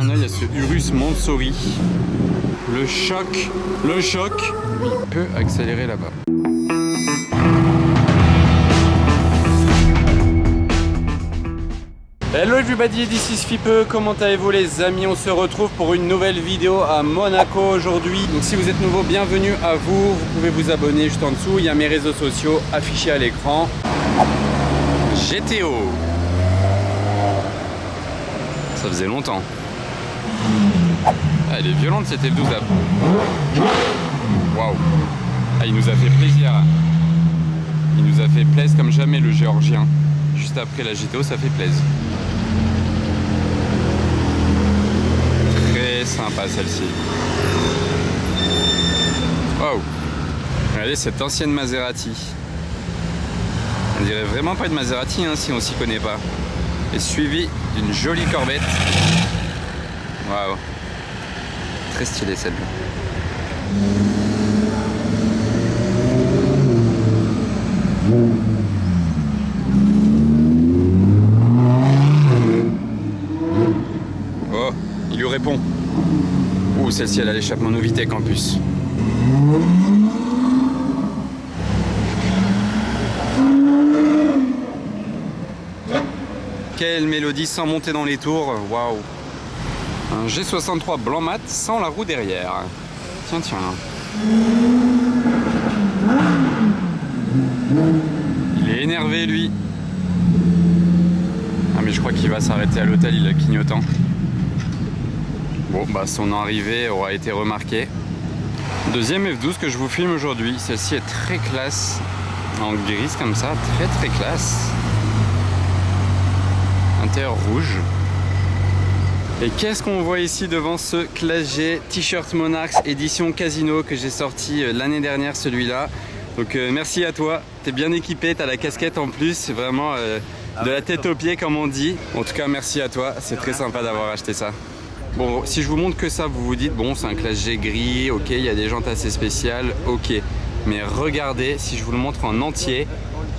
un œil à ce Urus Mansory. Le choc, il peut accélérer là-bas. Hello everybody, this is Fipe, comment allez-vous les amis? On se retrouve pour une nouvelle vidéo à Monaco aujourd'hui. Donc si vous êtes nouveau, bienvenue à vous. Vous pouvez vous abonner juste en dessous, il y a mes réseaux sociaux affichés à l'écran. GTO. Ça faisait longtemps. Ah, elle est violente cette L12 là. Waouh. Ah, il nous a fait plaisir. Il nous a fait plaisir comme jamais le géorgien. Juste après la GTO, ça fait plaisir. Très sympa celle-ci. Waouh. Regardez cette ancienne Maserati. On dirait vraiment pas une Maserati hein, si on s'y connaît pas. Et suivi d'une jolie Corvette. Waouh. Très stylée celle-là. Oh, il lui répond. Ouh, celle-ci elle a l'échappement Novitec en plus. Quelle mélodie sans monter dans les tours, waouh. Un G63 blanc mat sans la roue derrière. Tiens, tiens. Il est énervé lui. Ah mais je crois qu'il va s'arrêter à l'hôtel, il a le clignotant. Bon bah son arrivée aura été remarquée. Deuxième F12 que je vous filme aujourd'hui. Celle-ci est très classe. En grise comme ça, très classe. Intérieur rouge. Et qu'est-ce qu'on voit ici devant ce Classe G T-shirt Monarchs édition Casino que j'ai sorti l'année dernière celui-là. Donc merci à toi, t'es bien équipé, t'as la casquette en plus, c'est vraiment de la tête aux pieds comme on dit. En tout cas merci à toi, c'est très sympa d'avoir acheté ça. Bon, si je vous montre que ça, vous vous dites bon c'est un Classe G gris, ok, il y a des jantes assez spéciales, ok. Mais regardez, si je vous le montre en entier,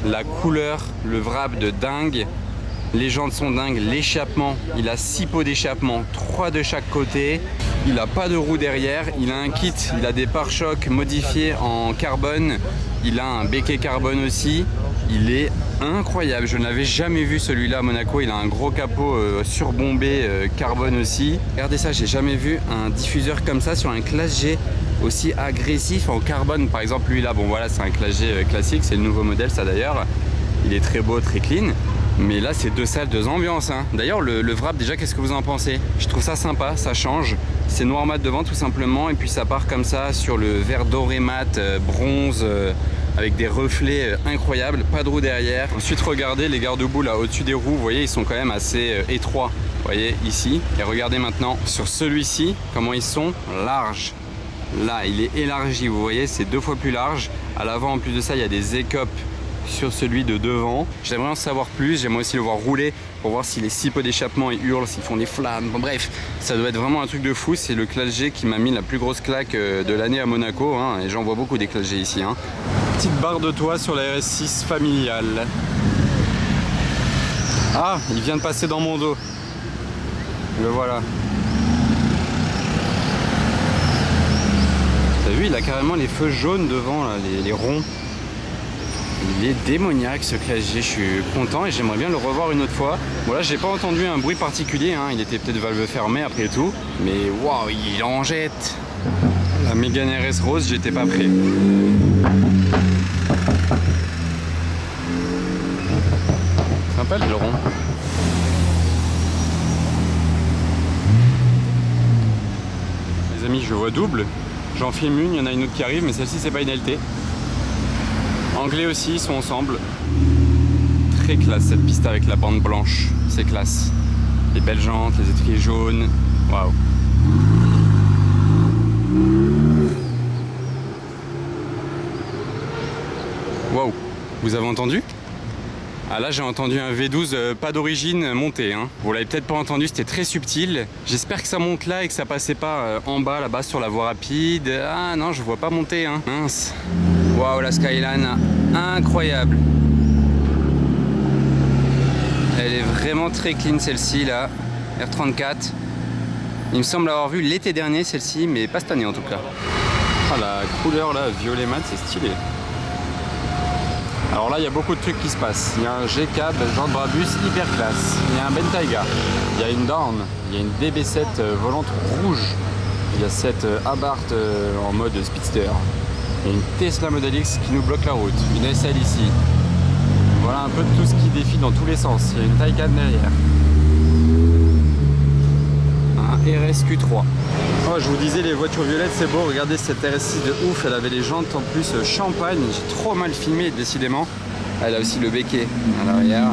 la couleur, le wrap de dingue. Les jantes sont dingues, l'échappement, il a 6 pots d'échappement, 3 de chaque côté. Il n'a pas de roue derrière, il a un kit, il a des pare-chocs modifiés en carbone. Il a un béquet carbone aussi. Il est incroyable, je ne l'avais jamais vu celui-là à Monaco. Il a un gros capot surbombé carbone aussi. Regardez ça, j'ai jamais vu un diffuseur comme ça sur un Classe G aussi agressif en carbone. Par exemple lui là, bon voilà c'est un Classe G classique, c'est le nouveau modèle ça d'ailleurs. Il est très beau, très clean. Mais là c'est deux salles, deux ambiances hein. D'ailleurs le wrap déjà qu'est-ce que vous en pensez? Je trouve ça sympa, ça change. C'est noir mat devant tout simplement et puis ça part comme ça sur le vert doré mat, bronze avec des reflets incroyables, pas de roue derrière. Ensuite regardez les garde-boue là au-dessus des roues, vous voyez ils sont quand même assez étroits. Vous voyez ici. Et regardez maintenant sur celui-ci comment ils sont larges. Là il est élargi, vous voyez c'est 2 fois plus large. À l'avant en plus de ça il y a des écopes sur celui de devant. J'aimerais en savoir plus, j'aimerais aussi le voir rouler pour voir si les 6 pots d'échappement ils hurlent, s'ils font des flammes, bon, bref, ça doit être vraiment un truc de fou. C'est le Classe G qui m'a mis la plus grosse claque de l'année à Monaco hein, et j'en vois beaucoup des Classe G ici hein. Petite barre de toit sur la RS6 familiale. Ah, il vient de passer dans mon dos. Le voilà. T'as vu, il a carrément les feux jaunes devant là, les ronds. Il est démoniaque ce Classe G, je suis content et j'aimerais bien le revoir une autre fois. Bon là j'ai pas entendu un bruit particulier, hein. Il était peut-être valve fermée après tout. Mais waouh, il en jette. La Mégane RS rose, j'étais pas prêt. Sympa le rond. Les amis, je vois double. J'en filme une, il y en a une autre qui arrive, mais celle-ci c'est pas une LT. Anglais aussi, ils sont ensemble. Très classe cette piste avec la bande blanche, c'est classe. Les belles jantes, les étriers jaunes, waouh. Waouh, vous avez entendu? Ah là j'ai entendu un V12 pas d'origine monter hein. Vous l'avez peut-être pas entendu, c'était très subtil. J'espère que ça monte là et que ça passait pas en bas là-bas sur la voie rapide. Ah non, je vois pas monter hein. Mince. Waouh, la Skyline incroyable. Elle est vraiment très clean celle-ci là. R34. Il me semble avoir vu l'été dernier celle-ci, mais pas cette année en tout cas. Ah, la couleur là, violet mat, c'est stylé. Alors là, il y a beaucoup de trucs qui se passent. Il y a un G4 Jean de Brabus hyper classe. Il y a un Bentayga. Il y a une Dawn. Il y a une DB7 volante rouge. Il y a cette Abarth en mode speedster. Il y a une Tesla Model X qui nous bloque la route. Une SL ici. Voilà un peu de tout ce qui défile dans tous les sens. Il y a une Taycan derrière. Un RSQ3. Oh, je vous disais, les voitures violettes, c'est beau. Regardez cette RS6 de ouf. Elle avait les jantes en plus champagne. J'ai trop mal filmé, décidément. Elle a aussi le béquet à l'arrière.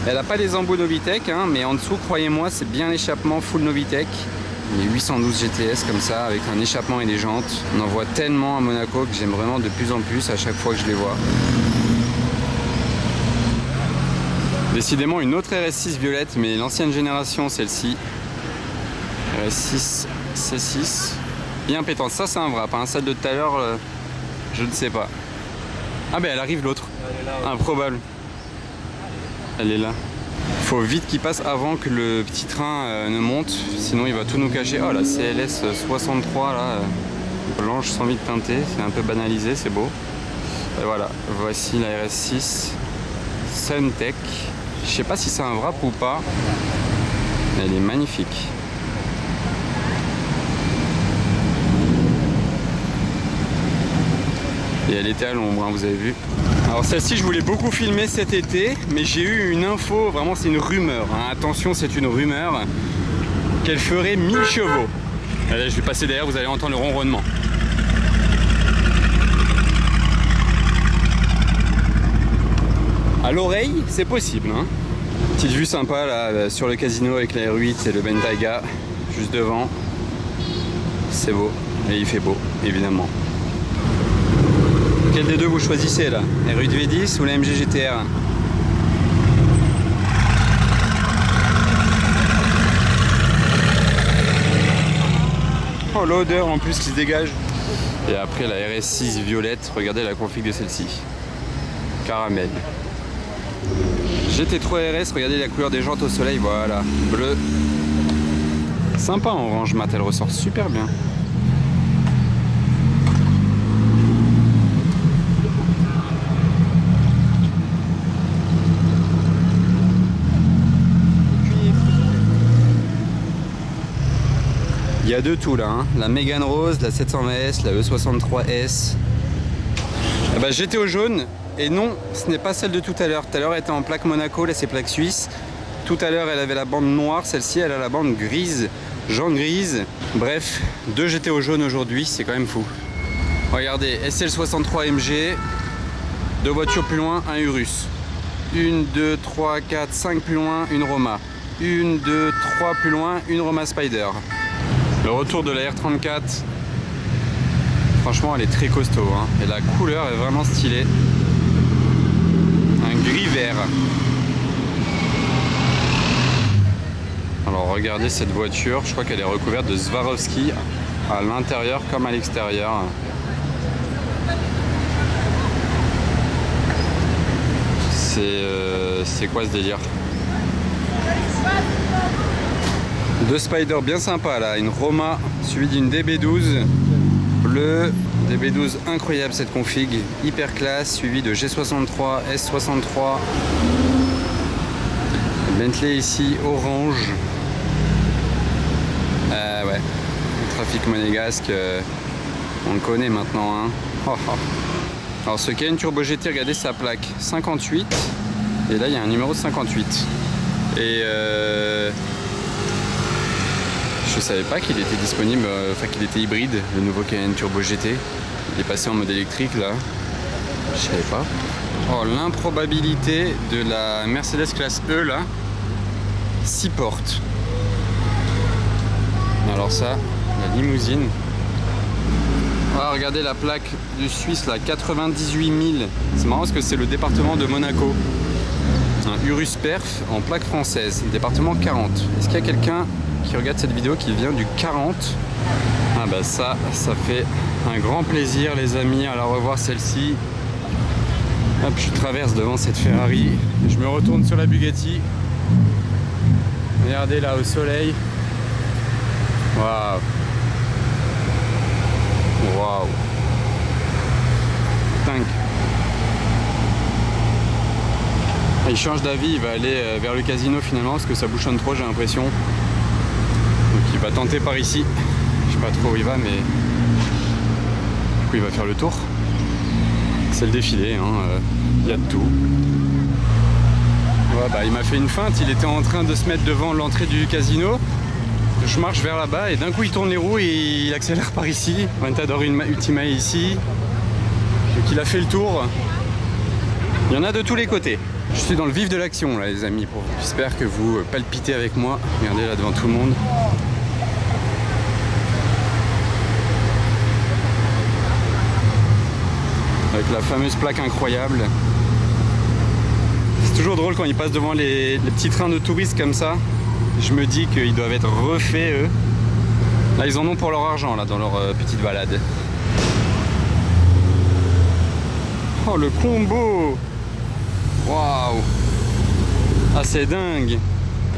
Elle n'a pas les embouts Novitec, hein, mais en dessous, croyez-moi, c'est bien l'échappement full Novitec. Les 812 GTS comme ça, avec un échappement et des jantes. On en voit tellement à Monaco que j'aime vraiment de plus en plus à chaque fois que je les vois. Décidément une autre RS6 violette, mais l'ancienne génération, celle-ci. RS6 C6. Bien pétante. Ça, c'est un wrap. Hein. Celle de tout à l'heure, je ne sais pas. Ah ben elle arrive l'autre. Improbable. Elle est là. Faut vite qu'il passe avant que le petit train ne monte, sinon il va tout nous cacher. Oh la CLS 63 là, blanche sans vitre teintée, c'est un peu banalisé, c'est beau. Et voilà, voici la RS6 Suntech. Je sais pas si c'est un wrap ou pas, elle est magnifique. Et elle était à l'ombre, hein, vous avez vu. Alors celle-ci, je voulais beaucoup filmer cet été, mais j'ai eu une info, vraiment c'est une rumeur, hein. Attention, c'est une rumeur, qu'elle ferait 1000 chevaux. Allez, je vais passer derrière, vous allez entendre le ronronnement. À l'oreille, c'est possible, hein. Petite vue sympa là, sur le casino avec la R8 et le Bentayga, juste devant. C'est beau, et il fait beau, évidemment. Quel des deux vous choisissez là? R8 V10 ou la MG GTR? Oh, l'odeur en plus qui se dégage. Et après la RS6 violette, regardez la config de celle-ci. Caramel. GT3 RS, regardez la couleur des jantes au soleil, voilà. Bleu. Sympa en orange mat, elle ressort super bien. Il y a de tout là, hein. La Mégane Rose, la 720S, la E63S. Eh ben, j'étais au jaune et non, ce n'est pas celle de tout à l'heure. Tout à l'heure elle était en plaque Monaco, là c'est plaque suisse. Tout à l'heure elle avait la bande noire, celle-ci elle a la bande grise, jaune grise. Bref, deux GT au jaune aujourd'hui, c'est quand même fou. Regardez, SL63 MG, deux voitures plus loin, un Urus. 1, 2, 3, 4, 5 plus loin, une Roma. 1, 2, 3 plus loin, une Roma Spider. Le retour de la R34, franchement elle est très costaud, hein. Et la couleur est vraiment stylée. Un gris vert. Alors regardez cette voiture, je crois qu'elle est recouverte de Swarovski à l'intérieur comme à l'extérieur. C'est quoi ce délire? Deux Spider bien sympas là, une Roma suivie d'une DB12 bleue, DB12 incroyable cette config, hyper classe, suivie de G63, S63, Bentley ici orange. Ouais, le trafic monégasque, on le connaît maintenant, hein. Oh, oh. Alors ce qui a une Turbo GT, regardez sa plaque 58 et là il y a un numéro de 58 et je savais pas qu'il était disponible, enfin qu'il était hybride, le nouveau Cayenne Turbo GT. Il est passé en mode électrique là. Je savais pas. Oh, l'improbabilité de la Mercedes classe E là. 6 portes. Alors ça, la limousine. Oh, regardez la plaque du Suisse là, 98 000. C'est marrant parce que c'est le département de Monaco. Un Urus Perf en plaque française, département 40. Est-ce qu'il y a quelqu'un qui regarde cette vidéo qui vient du 40? Ah bah ça fait un grand plaisir les amis à la revoir celle-ci. Hop, je traverse devant cette Ferrari, je me retourne sur la Bugatti. Regardez là au soleil. Waouh. Waouh. Dingue. Il change d'avis, il va aller vers le casino finalement parce que ça bouchonne trop, j'ai l'impression. Donc il va tenter par ici. Je sais pas trop où il va, mais du coup il va faire le tour. C'est le défilé, hein. Il y a de tout. Ouais, bah, il m'a fait une feinte, il était en train de se mettre devant l'entrée du casino. Je marche vers là-bas et d'un coup il tourne les roues et il accélère par ici. Aventador Ultimae ici. Donc il a fait le tour. Il y en a de tous les côtés. Je suis dans le vif de l'action là les amis. J'espère que vous palpitez avec moi. Regardez là devant tout le monde. Avec la fameuse plaque incroyable. C'est toujours drôle quand ils passent devant les petits trains de touristes comme ça. Je me dis qu'ils doivent être refaits eux. Là ils en ont pour leur argent là dans leur petite balade. Oh le combo. Waouh. Ah c'est dingue.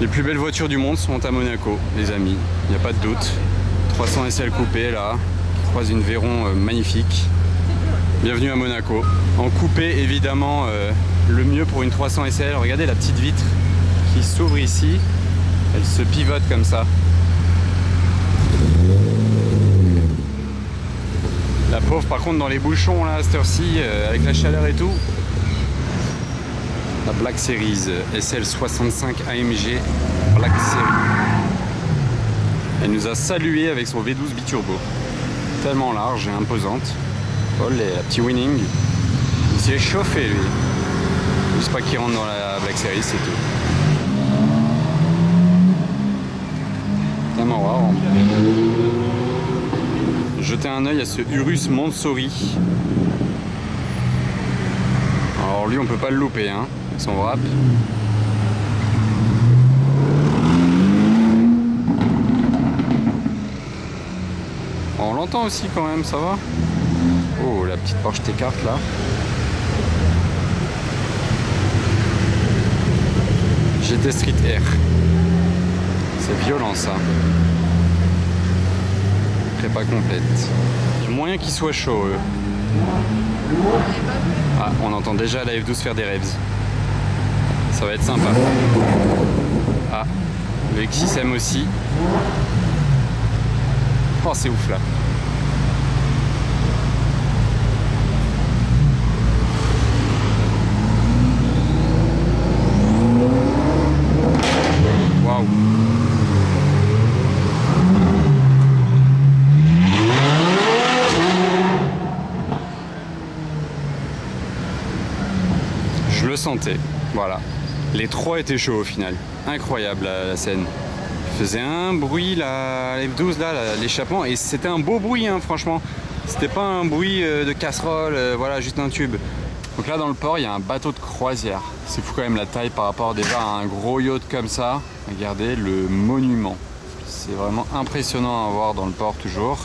Les plus belles voitures du monde sont à Monaco les amis. Il n'y a pas de doute. 300 SL coupé là. Qui croise une Veyron magnifique. Bienvenue à Monaco. En coupé évidemment le mieux pour une 300 SL. Regardez la petite vitre qui s'ouvre ici. Elle se pivote comme ça. La pauvre par contre dans les bouchons là à cette heure-ci avec la chaleur et tout. La Black Series SL65 AMG Black Series. Elle nous a salué avec son V12 biturbo. Tellement large et imposante. Oh la petit winning. Il s'est chauffé lui. Juste pas qu'il rentre dans la Black Series, c'est tout. Tellement rare. Jetez un œil à ce Urus Mansory. Alors lui on peut pas le louper hein, avec son wrap. On l'entend aussi quand même, ça va. Oh la petite Porsche T4 là. GT Street R. C'est violent ça. Prépa complète. Il y a moyen qu'il soit chaud eux. Ah, on entend déjà la F12 faire des revs. Ça va être sympa. Ah, le X6M aussi. Oh, c'est ouf là. Waouh. Je le sentais, voilà. Les trois étaient chauds au final. Incroyable la scène. Il faisait un bruit, la F12 là, l'échappement, et c'était un beau bruit hein, franchement. C'était pas un bruit de casserole, voilà, juste un tube. Donc là dans le port, il y a un bateau de croisière. C'est fou quand même la taille par rapport déjà à un gros yacht comme ça. Regardez le monument. C'est vraiment impressionnant à voir dans le port toujours.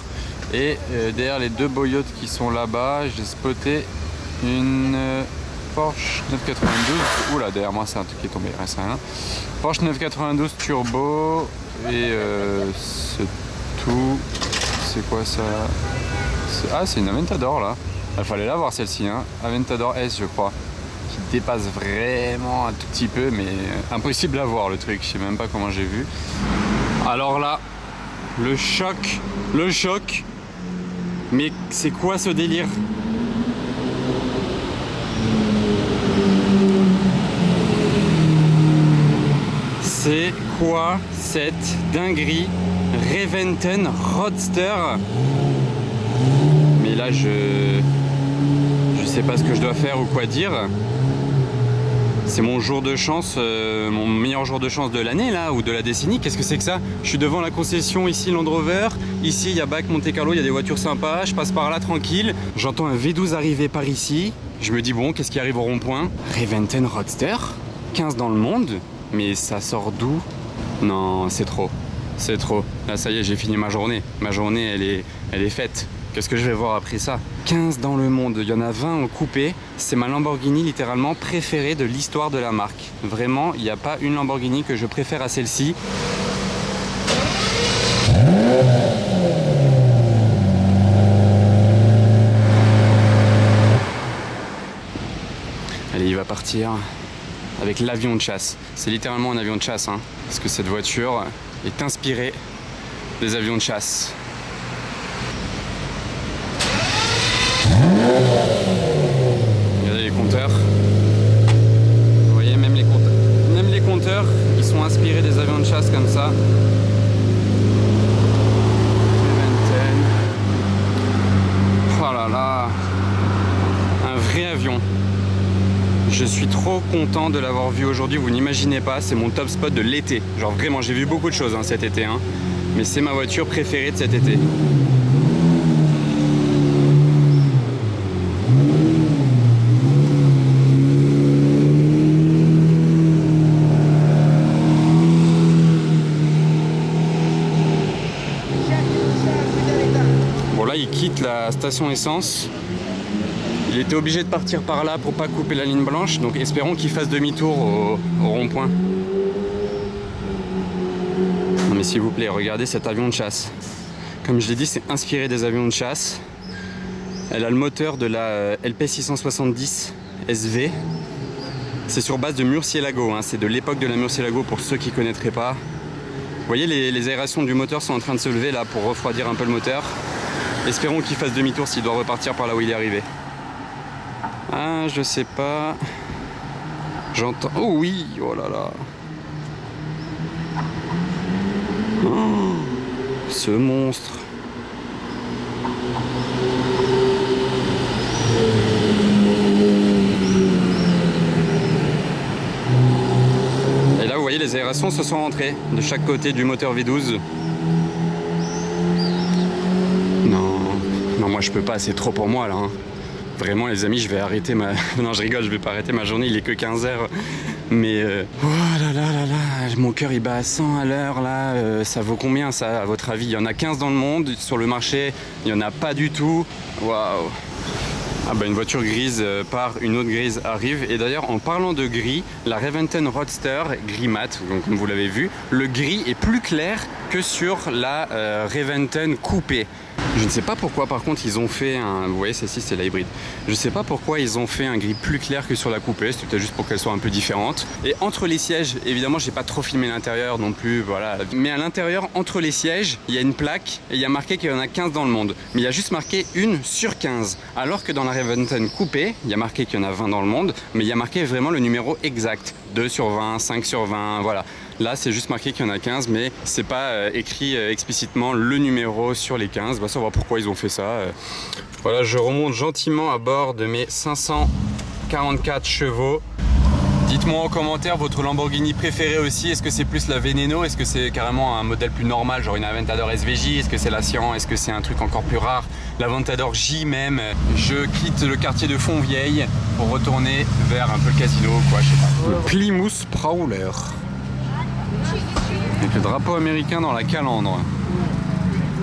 Et derrière les deux beaux yachts qui sont là-bas, j'ai spoté une Porsche 992. Oula, derrière moi c'est un truc qui est tombé, reste rien. Porsche 992 turbo. Et ce tout, c'est quoi ça? Ah, c'est une Aventador là. Il fallait la voir celle-ci, hein. Aventador S je crois. Qui dépasse vraiment un tout petit peu, mais impossible à voir le truc. Je sais même pas comment j'ai vu. Alors là, le choc. Mais c'est quoi ce délire? C'est quoi cette dinguerie? Reventen Roadster. Mais là je sais pas ce que je dois faire ou quoi dire. C'est mon jour de chance, mon meilleur jour de chance de l'année là, ou de la décennie. Qu'est-ce que c'est que ça? Je suis devant la concession ici Land Rover. Ici il y a BAC Monte Carlo, il y a des voitures sympas. Je passe par là tranquille. J'entends un V12 arriver par ici. Je me dis bon, qu'est-ce qui arrive au rond-point? Reventen Roadster 15 dans le monde. Mais ça sort d'où? Non, c'est trop. C'est trop. Là, ça y est, j'ai fini ma journée. Ma journée, elle est faite. Qu'est-ce que je vais voir après ça? 15 dans le monde. Il y en a 20 en coupé. C'est ma Lamborghini, littéralement, préférée de l'histoire de la marque. Vraiment, il n'y a pas une Lamborghini que je préfère à celle-ci. repartir avec l'avion de chasse. C'est littéralement un avion de chasse, hein, parce que cette voiture est inspirée des avions de chasse. Regardez les compteurs. Vous voyez, même les compteurs, ils sont inspirés des avions de chasse comme ça. Oh là là, un vrai avion. Je suis trop content de l'avoir vu aujourd'hui, vous n'imaginez pas, c'est mon top spot de l'été. Genre vraiment, j'ai vu beaucoup de choses hein, cet été, hein, mais c'est ma voiture préférée de cet été. Bon là, il quitte la station essence. Il était obligé de partir par là pour pas couper la ligne blanche, donc espérons qu'il fasse demi-tour au rond-point. Non mais s'il vous plaît, regardez cet avion de chasse. Comme je l'ai dit, c'est inspiré des avions de chasse. Elle a le moteur de la LP670 SV. C'est sur base de Murcielago, hein. C'est de l'époque de la Murcielago pour ceux qui ne connaîtraient pas. Vous voyez, les aérations du moteur sont en train de se lever là pour refroidir un peu le moteur. Espérons qu'il fasse demi-tour s'il doit repartir par là où il est arrivé. Ah, je sais pas. J'entends. Oh oui, oh là là. Oh, ce monstre. Et là, vous voyez, les aérations se sont rentrées de chaque côté du moteur V12. Non, moi je peux pas, c'est trop pour moi là. Hein. Vraiment les amis, je vais arrêter ma... Non, je rigole, je vais pas arrêter ma journée, il est que 15h. Mais oh là là là là, mon cœur il bat à 100 à l'heure là. Ça vaut combien ça à votre avis? Il y en a 15 dans le monde, sur le marché, il y en a pas du tout. Waouh. Ah bah une voiture grise part, une autre grise arrive. Et d'ailleurs en parlant de gris, la Reventen Roadster gris mat, donc, comme vous l'avez vu, le gris est plus clair que sur la Reventen coupé. Je ne sais pas pourquoi par contre ils ont fait un... Vous voyez celle-ci c'est la hybride. Je ne sais pas pourquoi ils ont fait un gris plus clair que sur la coupée. C'était peut-être juste pour qu'elle soit un peu différente. Et entre les sièges, évidemment j'ai pas trop filmé l'intérieur non plus, voilà. Mais à l'intérieur, entre les sièges, il y a une plaque et il y a marqué qu'il y en a 15 dans le monde. Mais il y a juste marqué 1 sur 15. Alors que dans la Reventen coupée, il y a marqué qu'il y en a 20 dans le monde. Mais il y a marqué vraiment le numéro exact. 2 sur 20, 5 sur 20, voilà. Là, c'est juste marqué qu'il y en a 15, mais c'est pas écrit explicitement le numéro sur les 15. On va savoir pourquoi ils ont fait ça. Voilà, je remonte gentiment à bord de mes 544 chevaux. Dites-moi en commentaire votre Lamborghini préféré aussi. Est-ce que c'est plus la Veneno? Est-ce que c'est carrément un modèle plus normal, genre une Aventador SVJ? Est-ce que c'est la Sian? Est-ce que c'est un truc encore plus rare? L'Aventador J même. Je quitte le quartier de Fontvieille pour retourner vers un peu le casino, quoi, je sais pas. Le Plymouth Prowler. Avec le drapeau américain dans la calandre.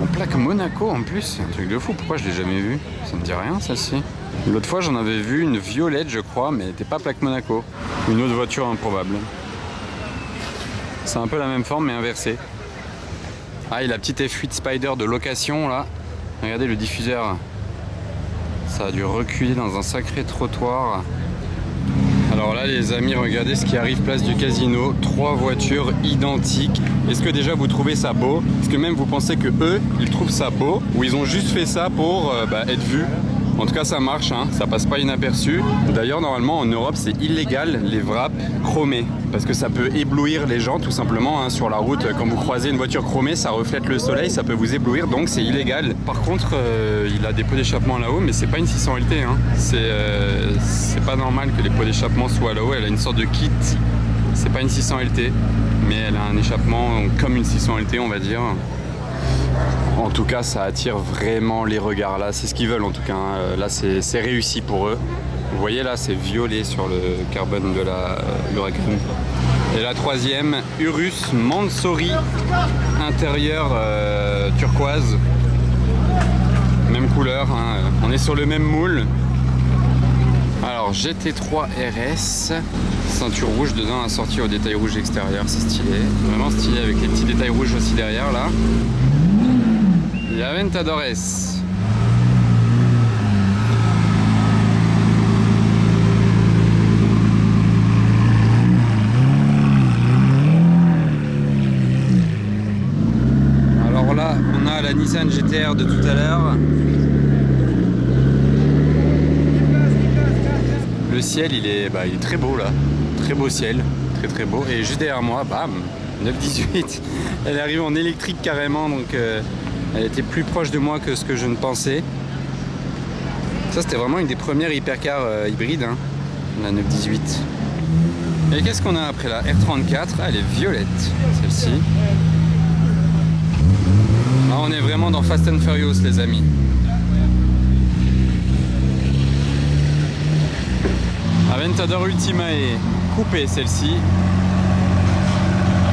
En plaque Monaco en plus, c'est un truc de fou. Pourquoi je l'ai jamais vu? Ça me dit rien celle-ci. L'autre fois j'en avais vu une violette je crois, mais elle n'était pas plaque Monaco. Une autre voiture improbable. C'est un peu la même forme mais inversée. Ah et la petite F8 Spider de location là. Regardez le diffuseur. Ça a dû reculer dans un sacré trottoir. Alors là les amis, regardez ce qui arrive place du casino, 3 voitures identiques. Est-ce que déjà vous trouvez ça beau? Est-ce que même vous pensez que eux, ils trouvent ça beau? Ou ils ont juste fait ça pour être vus? En tout cas ça marche, hein, ça passe pas inaperçu. D'ailleurs normalement en Europe c'est illégal les wraps chromés. Parce que ça peut éblouir les gens tout simplement hein, sur la route. Quand vous croisez une voiture chromée, ça reflète le soleil, ça peut vous éblouir, donc c'est illégal. Par contre, il a des pots d'échappement là-haut, mais c'est pas une 600 LT. Hein. C'est pas normal que les pots d'échappement soient là-haut. Elle a une sorte de kit. C'est pas une 600 LT, mais elle a un échappement comme une 600 LT, on va dire. En tout cas, ça attire vraiment les regards là. C'est ce qu'ils veulent en tout cas. Hein. Là, c'est réussi pour eux. Vous voyez là, c'est violet sur le carbone de l'Huracan. Et la troisième, Urus Mansory, intérieur turquoise. Même couleur, hein. On est sur le même moule. Alors GT3 RS, ceinture rouge dedans, assortie au détail rouge extérieur, c'est stylé. Vraiment stylé avec les petits détails rouges aussi derrière là. Il y a Aventador S. à la Nissan GT-R de tout à l'heure. Le ciel il est très beau là, très beau ciel, très beau. Et juste derrière moi, bam, 918. Elle arrive en électrique carrément, donc elle était plus proche de moi que ce que je ne pensais. Ça c'était vraiment une des premières hypercars hybrides, hein, la 918. Et qu'est-ce qu'on a après là? R34, elle est violette, celle-ci. Là on est vraiment dans Fast and Furious les amis. Aventador Ultimae coupée celle-ci.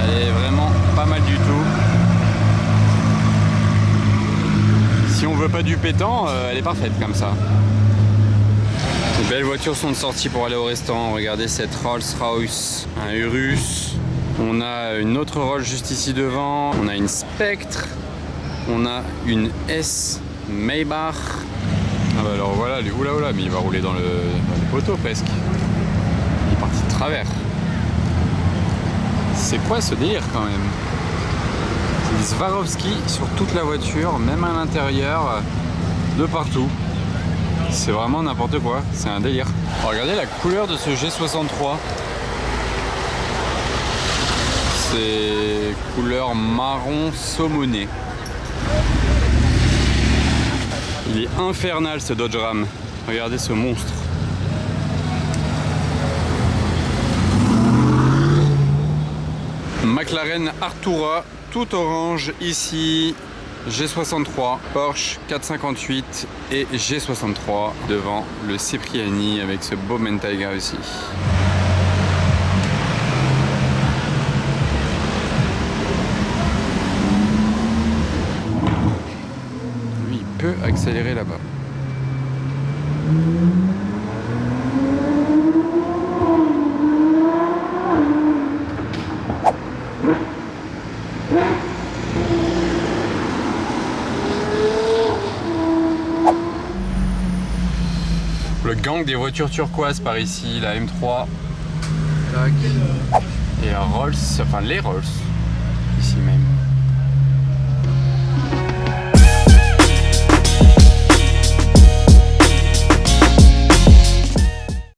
Elle est vraiment pas mal du tout. Si on veut pas du pétant, elle est parfaite comme ça. Les belles voitures sont de sortie pour aller au restaurant. Regardez cette Rolls-Royce, un Urus. On a une autre Rolls juste ici devant. On a une Spectre. On a une S Maybach. Ah bah alors voilà, lui, oula, mais il va rouler dans le poteau presque. Il est parti de travers. C'est quoi ce délire quand même? C'est des Swarovski sur toute la voiture, même à l'intérieur, de partout. C'est vraiment n'importe quoi, c'est un délire. Oh, regardez la couleur de ce G63. C'est couleur marron saumoné. Il est infernal ce Dodge Ram. Regardez ce monstre. McLaren Artura, tout orange ici. G63, Porsche 458 et G63 devant le Cipriani avec ce beau Mentaiga aussi. Lui, il peut accélérer là-bas. Le gang des voitures turquoises par ici, la M3. Tac. Et la Rolls, enfin les Rolls, ici même.